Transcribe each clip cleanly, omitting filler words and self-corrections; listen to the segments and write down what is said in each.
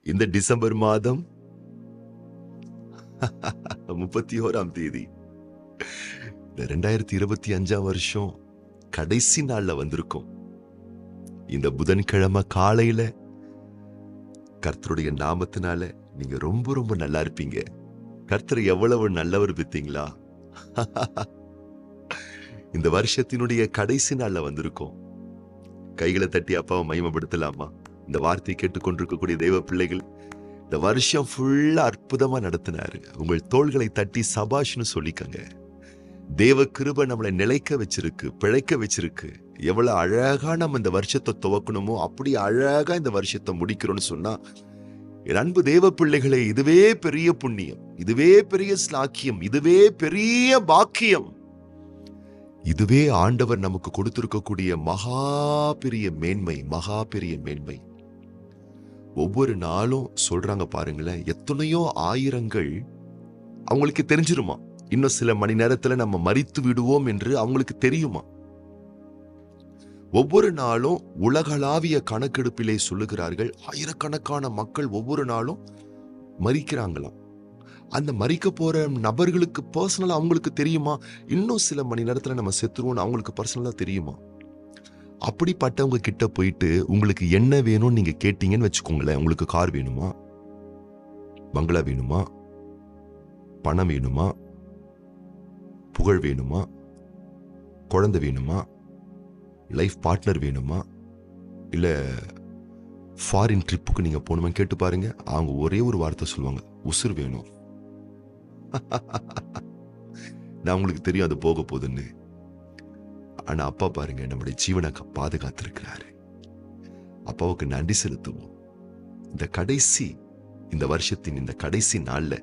இந்த டிசம்பர் மாதம் 31ஆம் தேதி இந்த 2025 வருஷம் கடைசி நாள்ல வந்திருக்கோம். இந்த புதன்கிழமை காலையில கர்த்தருடைய நாமத்தினால நீங்க ரொம்ப ரொம்ப நல்லா இருப்பீங்க. கர்த்தர் எவ்வளவு நல்லவர் பார்த்தீங்களா? இந்த வருஷத்தினுடைய கடைசி நாள்ல வந்திருக்கோம். கைகளை தட்டி அப்பாவை மகிமைப்படுத்தலாமா? இந்த வார்த்தையை கேட்டுக்கொண்டிருக்கக்கூடிய தெய்வ பிள்ளைகள், இந்த வருஷம் ஃபுல்லா அற்புதமா நடத்தினாரு. உங்கள் தோள்களை தட்டி சபாஷ்னு சொல்லிக்கங்க. தேவ கிருபை நம்மளை நிலைக்க வச்சிருக்கு, பிழைக்க வச்சிருக்கு. எவ்வளவு அழகா நம்ம இந்த வருஷத்தை துவக்கணுமோ அப்படி அழகா இந்த வருஷத்தை முடிக்கிறோம்னு சொன்னா, என் அன்பு தேவ பிள்ளைகளே, இதுவே பெரிய புண்ணியம், இதுவே பெரிய ஸ்லாக்கியம், இதுவே பெரிய பாக்கியம். இதுவே ஆண்டவர் நமக்கு கொடுத்திருக்கக்கூடிய மகா பெரிய மேன்மை, மகா பெரிய மேன்மை. ஒவ்வொரு நாளும் சொல்றாங்க பாருங்களேன், எத்தனையோ ஆயிரங்கள் அவங்களுக்கு தெரிஞ்சிருமா, இன்னும் சில மணி நேரத்துல நம்ம மரித்து விடுவோம் என்று அவங்களுக்கு தெரியுமா? ஒவ்வொரு நாளும் உலகளாவிய கணக்கெடுப்பிலே சொல்லுகிறார்கள், ஆயிரக்கணக்கான மக்கள் ஒவ்வொரு நாளும் மரிக்கிறாங்களாம். அந்த மரிக்க போற நபர்களுக்கு பர்சனலா அவங்களுக்கு தெரியுமா, இன்னும் சில மணி நேரத்துல நம்ம செத்துருவோம் அவங்களுக்கு பர்சனலா தெரியுமா? அப்படிப்பட்டவங்க கிட்ட போயிட்டு உங்களுக்கு என்ன வேணும்னு நீங்க கேட்டீங்கன்னு வச்சுக்கோங்களேன். உங்களுக்கு கார் வேணுமா, பங்களா வேணுமா, பணம் வேணுமா, புகழ் வேணுமா, குழந்தை வேணுமா, லைஃப் பார்ட்னர் வேணுமா, இல்ல ஃபாரின் ட்ரிப்புக்கு நீங்க போகணுமா கேட்டு பாருங்க. அவங்க ஒரே ஒரு வார்த்தை சொல்லுவாங்க, உசுர் வேணும். நான் உங்களுக்கு தெரியும் அது போக போகுதுன்னு. ஆனா அப்பா பாருங்க, நம்முடைய ஜீவனை பாதுகாத்திருக்கிறாரு. அப்பாவுக்கு நன்றி செலுத்துவோம். இந்த வருஷத்தின் இந்த கடைசி நாள்ல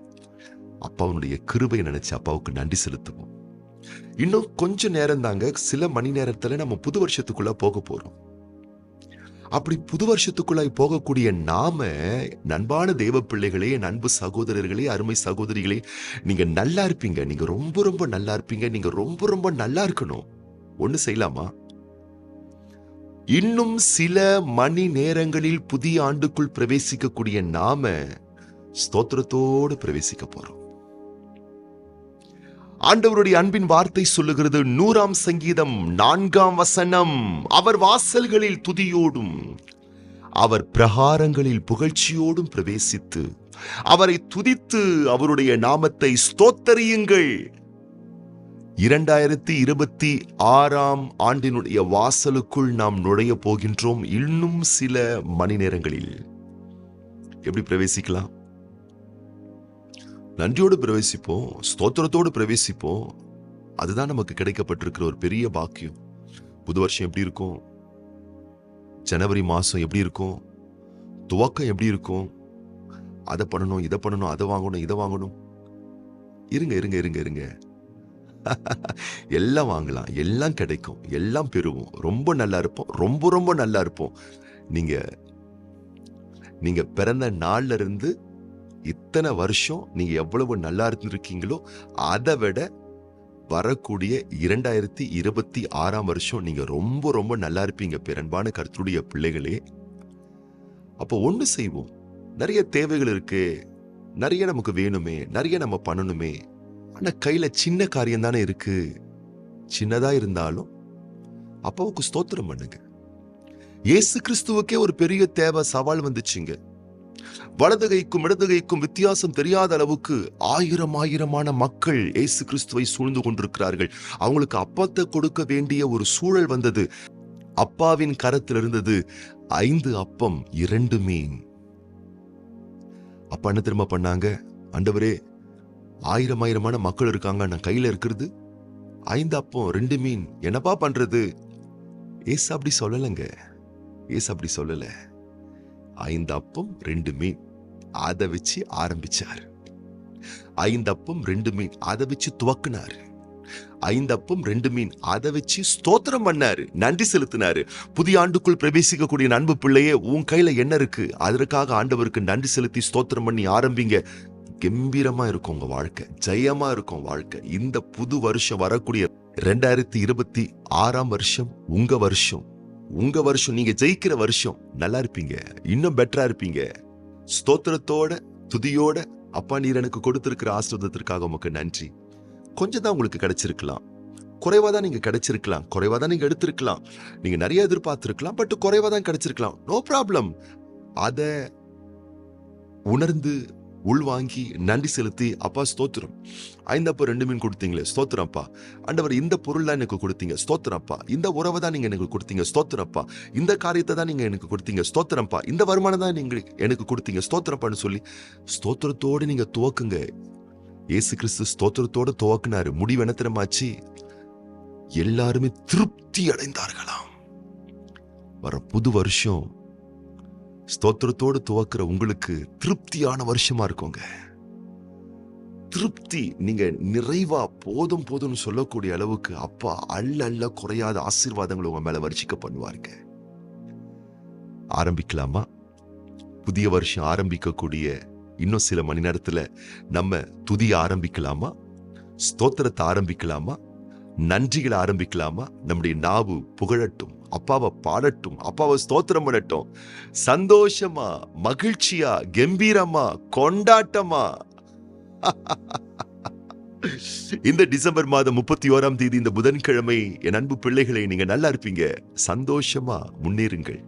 அப்பாவுடைய கிருபையை நினைச்சு அப்பாவுக்கு நன்றி செலுத்துவோம். இன்னும் கொஞ்ச நேரம் தாங்க, சில மணி நேரத்துல நம்ம புது வருஷத்துக்குள்ள போக போறோம். அப்படி புது வருஷத்துக்குள்ள போகக்கூடிய நாம, நண்பான தெய்வ பிள்ளைகளே, அன்பு சகோதரர்களே, அருமை சகோதரிகளே, நீங்க நல்லா இருப்பீங்க. நீங்க ரொம்ப ரொம்ப நல்லா இருப்பீங்க. நீங்க ரொம்ப ரொம்ப நல்லா இருக்கணும். ஒண்ணு செய்யலாமா? இன்னும் சில மணி நேரங்களில் புதிய ஆண்டுக்குள் பிரவேசிக்கக்கூடிய நாம ஸ்தோத்திரத்தோடு பிரவேசிக்க போறோம். ஆண்டவருடைய அன்பின் வார்த்தை சொல்லுகிறது, 100ஆம் சங்கீதம் 4ஆம் வசனம், அவர் வாசல்களில் துதியோடும் அவர் பிரகாரங்களில் புகழ்ச்சியோடும் பிரவேசித்து அவரை துதித்து அவருடைய நாமத்தை ஸ்தோத்தரியுங்கள். 2026ஆம் ஆண்டினுடைய வாசலுக்குள் நாம் நுழைய போகின்றோம். இன்னும் சில மணி நேரங்களில் எப்படி பிரவேசிக்கலாம்? நன்றியோடு பிரவேசிப்போம், ஸ்தோத்திரத்தோடு பிரவேசிப்போம். அதுதான் நமக்கு கிடைக்கப்பட்டிருக்கிற ஒரு பெரிய பாக்கியம். புது வருஷம் எப்படி இருக்கும்? ஜனவரி மாசம் எப்படி இருக்கும்? துவக்கம் எப்படி இருக்கும்? அதை பண்ணணும், இதை பண்ணணும், அதை வாங்கணும், இதை வாங்கணும். இருங்க இருங்க இருங்க இருங்க எல்லாம் வாங்கலாம், எல்லாம் கிடைக்கும், எல்லாம் பெறுவோம், ரொம்ப நல்லா இருப்போம், ரொம்ப ரொம்ப நல்லா இருப்போம். நீங்க பிறந்த நாள்ல இருந்து இத்தனை வருஷம் நீங்க எவ்வளவு நல்லா இருந்திருக்கீங்களோ அதை விட வரக்கூடிய 2026ஆம் வருஷம் நீங்க ரொம்ப ரொம்ப நல்லா இருப்பீங்க. பெரும்பான கர்த்தருடைய பிள்ளைகளே, அப்போ ஒண்ணு செய்வோம். நிறைய தேவைகள் இருக்கு, நிறைய நமக்கு வேணுமே, நிறைய நம்ம பண்ணணுமே. ஆனா கையில சின்ன காரியம் தானே இருக்கு. சின்னதா இருந்தாலும் அப்பாவுக்கு ஸ்தோத்திரம் பண்ணுங்க. இயேசு கிறிஸ்துவுக்கே ஒரு பெரிய தேவை, சவால் வந்துச்சுங்க. வலது கைக்கும் இடது கைக்கும் வித்தியாசம் தெரியாத அளவுக்கு ஆயிரமான மக்கள் இயேசு கிறிஸ்துவை சூழ்ந்து கொண்டிருக்கிறார்கள். அவங்களுக்கு அப்பத்தை கொடுக்க வேண்டிய ஒரு சூழல் வந்தது. அப்பாவின் கரத்தில் இருந்தது 5 அப்பம் 2 மீன். அப்பா என்ன திரும்ப பண்ணாங்க? ஆண்டவரே, ஆயிரமான மக்கள் இருக்காங்க, நான் கையில இருக்கிறது 5 அப்பம் 2 மீன், என்னப்பா பண்றது? ஏசு அப்படி சொல்லலைங்க. ஏசு அப்படி சொல்லல. 5 அப்பம் 2 மீன் அதை வச்சு ஆரம்பிச்சார். 5 அப்பம் 2 மீன் அதை வச்சு துவக்கினாரு. 5 அப்பம் 2 மீன் அதை வச்சு ஸ்தோத்திரம் பண்ணாரு, நன்றி செலுத்தினாரு. புதிய ஆண்டுக்குள் பிரவேசிக்கக்கூடிய அன்பு பிள்ளையே, உன் கையில என்ன இருக்கு? அதற்காக ஆண்டவருக்கு நன்றி செலுத்தி ஸ்தோத்திரம் பண்ணி ஆரம்பிங்க. கம்பீரமா இருக்கும் உங்க வாழ்க்கை, ஜெயமா இருக்கும் வாழ்க்கை. இந்த புது வருஷம், வரக்கூடிய 2026ஆம் வருஷம் உங்க வருஷம். நீங்க ஜெயிக்கிற வருஷம். நல்லா இருப்பீங்க, இன்னும் பெட்டரா இருப்பீங்க. ஸ்தோத்திரத்தோட துதியோட, அப்பா நீர் எனக்கு கொடுத்திருக்கிற ஆசீர்வாதத்திற்காக உமக்கு நன்றி. கொஞ்சம் தான் உங்களுக்கு கிடைச்சிருக்கலாம், குறைவா தான் நீங்க கிடைச்சிருக்கலாம், குறைவா தான் நீங்க எடுத்திருக்கலாம், நீங்க நிறைய எதிர்பார்த்திருக்கலாம், பட் குறைவா தான் கிடைச்சிருக்கலாம். No problem. அத உணர்ந்து உள்வாங்கி நன்றி செலுத்தி, அப்பா ஸ்தோத்திரம், 5 அப்ப 2 மீன் கொடுத்தீங்களே ஸ்தோத்திரப்பா. ஆண்டவர் இந்த பொருள் தான் எனக்கு கொடுத்தீங்க ஸ்தோத்திரப்பா. இந்த உறவை தான் நீங்க எனக்கு கொடுத்தீங்க ஸ்தோத்திரப்பா. இந்த காரியத்தை தான் நீங்க எனக்கு கொடுத்தீங்க ஸ்தோத்திரப்பா. இந்த வருமானம் தான் நீங்க எனக்கு கொடுத்தீங்க ஸ்தோத்திரப்பான்னு சொல்லி ஸ்தோத்திரத்தோடு நீங்க துவக்குங்க. இயேசு கிறிஸ்து ஸ்தோத்திரத்தோடு துவக்குனாரு. முடிவு என்ன தெரியுமாச்சு? எல்லாருமே திருப்தி அடைந்தார்களாம். வர புது வருஷம் ஸ்தோத்திரத்தோடு துவக்கிற உங்களுக்கு திருப்தியான வருஷமா இருக்குங்க. திருப்தி, நீங்க நிறைவா போதும் போதும்னு சொல்லக்கூடிய அளவுக்கு அப்பா அல்ல குறையாத ஆசீர்வாதங்களை உங்க மேல வர்ஷிக்க பண்ணுவாருங்க. ஆரம்பிக்கலாமா? புதிய வருஷம் ஆரம்பிக்கக்கூடிய இன்னும் சில மணி நேரத்துல நம்ம துதிய ஆரம்பிக்கலாமா? ஸ்தோத்திரத்தை ஆரம்பிக்கலாமா? நன்றிகளை ஆரம்பிக்கலாமா? நம்முடைய நாவு புகழட்டும், அப்பாவை பாடட்டும், அப்பாவை ஸ்தோத்திரம் பண்ணட்டும். சந்தோஷமா, மகிழ்ச்சியா, கம்பீரமா, கொண்டாட்டமா. இந்த டிசம்பர் மாதம் 31ஆம் தேதி, இந்த புதன்கிழமை, என் அன்பு பிள்ளைகளை, நீங்க நல்லா இருப்பீங்க. சந்தோஷமா முன்னேறுங்கள்.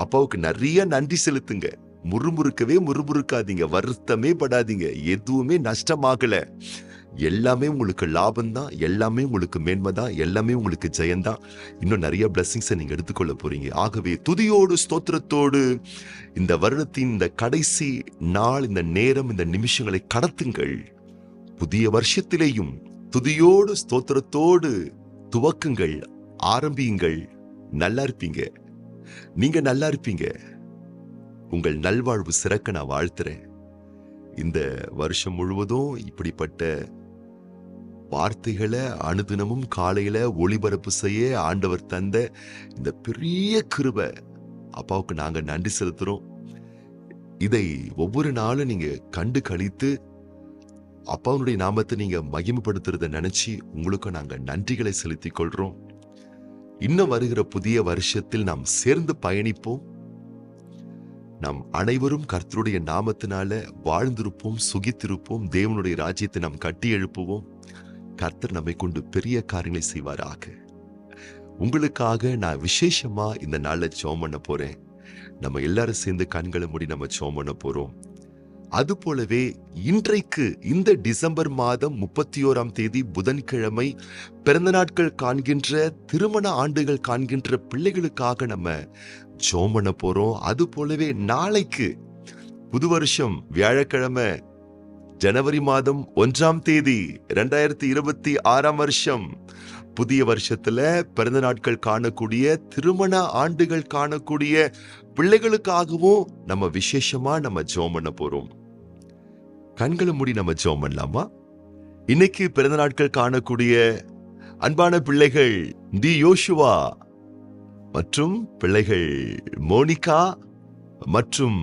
அப்பாவுக்கு நிறைய நன்றி செலுத்துங்க. முறுமுறுக்காதீங்க, வருத்தமே படாதீங்க. எதுவுமே நஷ்டமாகல. எல்லாமே உங்களுக்கு லாபம் தான், எல்லாமே உங்களுக்கு மேன்மை தான், எல்லாமே உங்களுக்கு ஜெயந்தான். இன்னும் நிறைய பிளஸிங்ஸை நீங்க எடுத்துக்கொள்ள போறீங்க. ஆகவே துதியோடு ஸ்தோத்திரத்தோடு இந்த வருடத்தின் இந்த கடைசி நாள், இந்த நேரம், இந்த நிமிஷங்களை கடத்துங்கள். புதிய வருஷத்திலேயும் துதியோடு ஸ்தோத்திரத்தோடு துவக்குங்கள், ஆரம்பியுங்கள். நல்லா இருப்பீங்க. நீங்க நல்லா இருப்பீங்க. உங்கள் நல்வாழ்வு சிறக்க நான் வாழ்த்துறேன். இந்த வருஷம் முழுவதும் இப்படிப்பட்ட வார்த்தைகளை அனுதினமும் காலையில ஒளிபரப்பு செய்ய ஆண்டவர் தந்த இந்த பெரிய கிருபை அப்பாவுக்கு நாங்க நன்றி செலுத்துறோம். இதை ஒவ்வொரு நாளும் நீங்க கண்டு கழித்து அப்பாவுடைய நாமத்தை நீங்க மகிமைப்படுத்துறத நினைச்சு உங்களுக்கு நாங்க நன்றிகளை செலுத்திக் கொள்றோம். இன்னும் வருகிற புதிய வருஷத்தில் நாம் சேர்ந்து பயணிப்போம். நாம் அனைவரும் கர்த்தருடைய நாமத்தினால வாழ்ந்திருப்போம், சுகித்திருப்போம். தேவனுடைய ராஜ்யத்தை நாம் கட்டி எழுப்புவோம். கர்த்தர் நம்மை கொண்டு பெரிய காரியங்களை செய்வாராக. உங்களுக்காக நான் விசேஷமா இந்த நாள்ல ஜெபம் பண்ண போறேன். நம்ம எல்லாரும் சேர்ந்து கண்களை மூடி நம்ம ஜெபம் பண்ண போறோம். அது போலவே இன்றைக்கு இந்த டிசம்பர் மாதம் 31ஆம் தேதி புதன்கிழமை பிறந்த நாட்கள் காண்கின்ற, திருமண ஆண்டுகள் காண்கின்ற பிள்ளைகளுக்காக நம்ம ஜெபம் பண்ண போறோம். அது போலவே நாளைக்கு புது வருஷம் வியாழக்கிழமை ஜனவரி மாதம் 1ஆம் தேதி 2026ஆம் வருஷம், புதிய வருஷத்துல பிறந்த நாட்கள் காணக்கூடிய, திருமண ஆண்டுகள் காணக்கூடிய பிள்ளைகளுக்காகவும் நம்ம விசேஷமா நம்ம ஜெபம் பண்ண போறோம். கண்களை மூடி நம்ம ஜெபம் பண்ணலாமா? இன்னைக்கு பிறந்த நாட்கள் காணக்கூடிய அன்பான பிள்ளைகள் டி யோசுவா மற்றும் பிள்ளைகள் மோனிகா மற்றும்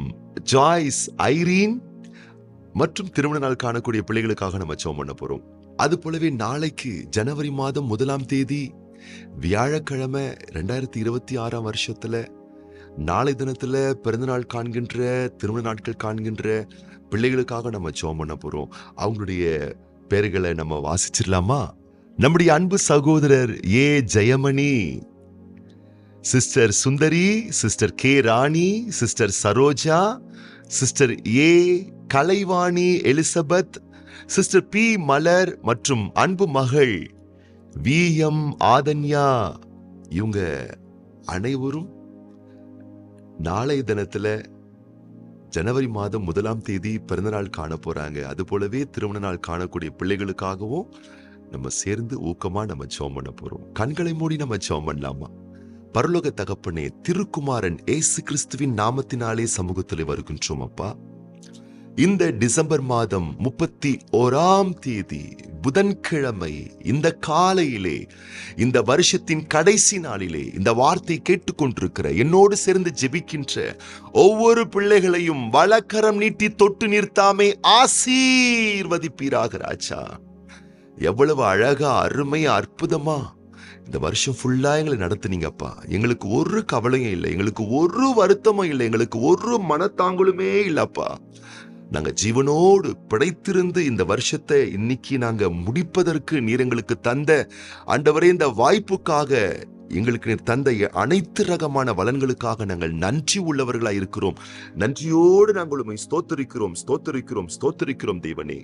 ஜாய்ஸ், ஐரீன் மற்றும் திருமண நாள் காணக்கூடிய பிள்ளைகளுக்காக நம்ம ஜெபம் பண்ண போறோம். அது போலவே நாளைக்கு ஜனவரி மாதம் 1ஆம் தேதி வியாழக்கிழமை 2026ஆம் வருஷத்துல நாளை தினத்துல பிறந்த நாள் காண்கின்ற, திருமண நாட்கள் காண்கின்ற பிள்ளைகளுக்காக நம்ம ஜெபம் பண்ண போறோம். அவங்களுடைய பேர்களை நம்ம வாசிச்சிடலாமா? நம்முடைய அன்பு சகோதரர் ஏ ஜெயமணி, சிஸ்டர் சுந்தரி, சிஸ்டர் கே ராணி, சிஸ்டர் சரோஜா, சிஸ்டர் ஏ கலைவாணி எலிசபெத், சிஸ்டர் பி மலர் மற்றும் அன்பு மகள் வி எம் ஆதன்யா. இவங்க அனைவரும் நாளைய தினத்துல ஜனவரி மாதம் 1ஆம் தேதி பிறந்த நாள் காண போறாங்க. அது போலவே திருமண நாள் காணக்கூடிய பிள்ளைகளுக்காகவும் நம்ம சேர்ந்து ஊக்கமா நம்ம ஜெபம் பண்ண போறோம். கண்களை மூடி நம்ம ஜெபம் பண்ணலாமா? பரலோக தகப்பனே, திருக்குமாரன் இயேசு கிறிஸ்துவின் நாமத்தினாலே சமூகத்தில் வருகின்றோம். அப்பா, இந்த டிசம்பர் மாதம் 31ஆம் தேதி புதன்கிழமை இந்த காலையிலே, இந்த வருஷத்தின் கடைசி நாளிலே இந்த வார்த்தை கேட்டுக்கொண்டிருக்கிற, என்னோடு சேர்ந்து ஜெபிக்கின்ற ஒவ்வொரு பிள்ளைகளையும் வலக்கரம் நீட்டி தொட்டு நிறுத்தாமே ஆசீர்வதிப்பீராக ராஜா. எவ்வளவு அழகா, அருமையா, அற்புதமா இந்த வருஷம் ஃபுல்லா எங்களை நடத்துனீங்கப்பா. எங்களுக்கு ஒரு கவலையும் இல்லை, எங்களுக்கு ஒரு வருத்தமும் இல்லை, எங்களுக்கு ஒரு மனத்தாங்கலுமே இல்லப்பா. நாங்க ஜீவனோடு பிழைத்திருந்து இந்த வருஷத்தை இன்னைக்கு நாங்க முடிப்பதற்கு நீர் எங்களுக்கு தந்த ஆண்டவரே இந்த வாய்ப்புக்காக, எங்களுக்கு நீர் தந்த அனைத்து ரகமான வளன்களுக்காக நாங்கள் நன்றி உள்ளவர்களாய் இருக்கிறோம். நன்றியோடு நாங்கள் உம்மை ஸ்தோத்திரிக்கிறோம், ஸ்தோத்திரிக்கிறோம், ஸ்தோத்திரிக்கிறோம் தேவனே.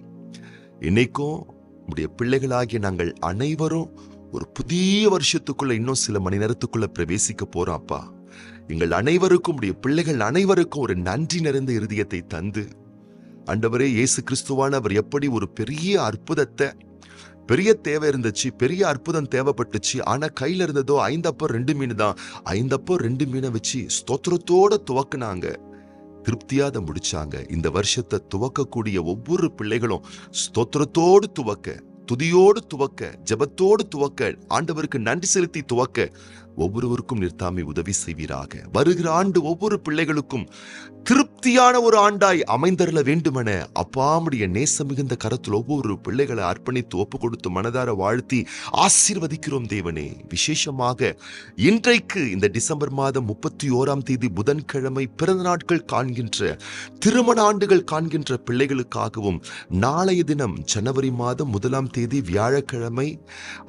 இன்னைக்கும் உம்முடைய பிள்ளைகளாகிய நாங்கள் அனைவரும் ஒரு புதிய வருஷத்துக்குள்ள இன்னும் சில மணி நேரத்துக்குள்ள பிரவேசிக்க போறோம் அப்பா. எங்கள் அனைவருக்கும் உடைய பிள்ளைகள் அனைவருக்கும் ஒரு நன்றி நிறைந்த இருதயத்தை தந்து, ஆண்டவரே இயேசு கிறிஸ்துவானவர் எப்படி ஒரு பெரிய அற்புதத்தை, பெரிய தேவை இருந்துச்சு, பெரிய அற்புதம் தேவைப்பட்டுச்சு, ஆனா கையில இருந்ததோ 5 அப்பம் 2 மீன் தான். 5 அப்பம் 2 மீனை வச்சு ஸ்தோத்திரத்தோட துவக்குனாங்க, திருப்தியா அதை முடிச்சாங்க. இந்த வருஷத்தை துவக்கக்கூடிய ஒவ்வொரு பிள்ளைகளும் ஸ்தோத்திரத்தோடு துவக்க, துதியோடு துவக்க, ஜெபத்தோடு துவக்க, ஆண்டவருக்கு நன்றி செலுத்தி துவக்க ஒவ்வொருவருக்கும் நிறுத்தாமை உதவி செய்வீராக. வருகிற ஆண்டு ஒவ்வொரு பிள்ளைகளுக்கும் திருப்தியான ஒரு ஆண்டாய் அமைந்தருள வேண்டுமென அப்பாமுடைய நேசம் மிகுந்த கரத்தில் ஒவ்வொரு பிள்ளைகளை அர்ப்பணித்து ஒப்பு கொடுத்து மனதார வாழ்த்தி ஆசீர்வதிக்கிறோம் தேவனே. விசேஷமாக இன்றைக்கு இந்த டிசம்பர் மாதம் 31ஆம் தேதி புதன்கிழமை பிறந்த நாட்கள் காண்கின்ற, திருமண ஆண்டுகள் காண்கின்ற பிள்ளைகளுக்காகவும், நாளைய தினம் ஜனவரி மாதம் 1ஆம் தேதி வியாழக்கிழமை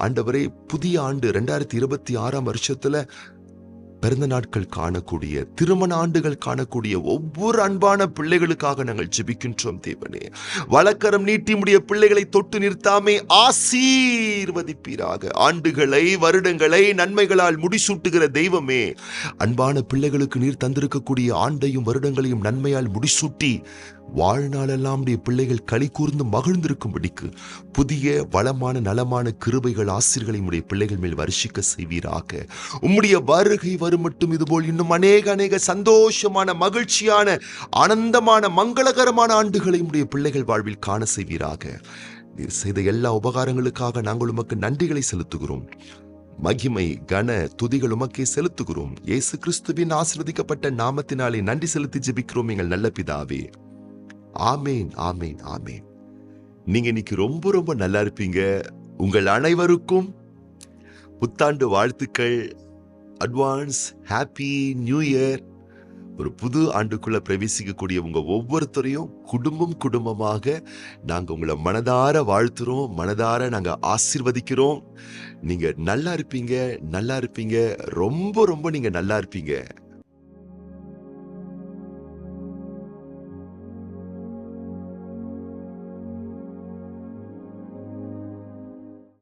ஆண்டவரே புதிய ஆண்டு 2026ஆம் வருஷத்துல பிறந்த நாட்கள் காணக்கூடிய, திருமண ஆண்டுகள் காணக்கூடிய ஒவ்வொரு அன்பான பிள்ளைகளுக்காக நாங்கள் ஜெபிக்கின்றோம் தேவனே. வலக்கரம் நீட்டி முடிய பிள்ளைகளை தொட்டு நிறுத்தாமே ஆசீர்வதிப்பீராக. ஆண்டுகளை, வருடங்களை நன்மைகளால் முடிசூட்டுகிற தெய்வமே, அன்பான பிள்ளைகளுக்கு நீர் தந்திருக்கக்கூடிய ஆண்டையும் வருடங்களையும் நன்மையால் முடிசூட்டி வாழ்நாளெல்லாம் பிள்ளைகள் களி கூர்ந்து மகிழ்ந்திருக்கும்படிக்கு புதிய வளமான நலமான கிருபைகள் ஆசீர்களை உம்முடைய பிள்ளைகள் மேல் வருஷிக்க செய்வீராக. உம்முடைய வருகை வரும் மட்டும் இதுபோல் இன்னும் அநேக சந்தோஷமான, மகிழ்ச்சியான, ஆனந்தமான, மங்களகரமான ஆண்டுகளை உம்முடைய பிள்ளைகள் வாழ்வில் காண செய்வீராக. நீர் செய்த எல்லா உபகாரங்களுக்காக நாங்கள் உமக்கு நன்றிகளை செலுத்துகிறோம். மகிமை கன துதிகள் உமக்கே செலுத்துகிறோம். இயேசு கிறிஸ்துவின் ஆசீர்வதிக்கப்பட்ட நாமத்தினாலே நன்றி செலுத்தி ஜெபிக்கிறோம் எங்கள் நல்ல பிதாவே. ஆமேன், ஆமேன், ஆமேன். நீங்க இன்னைக்கு ரொம்ப நல்லா இருப்பீங்க. உங்கள் அனைவருக்கும் புத்தாண்டு வாழ்த்துக்கள். Advance happy new year. ஒரு புது ஆண்டுக்குள்ள பிரவேசிக்கக்கூடிய உங்க ஒவ்வொருத்தரையும் குடும்பமாக நாங்க உங்களை மனதார வாழ்த்துறோம், மனதார நாங்க ஆசீர்வதிக்கிறோம். நீங்க நல்லா இருப்பீங்க, ரொம்ப நீங்க நல்லா இருப்பீங்க.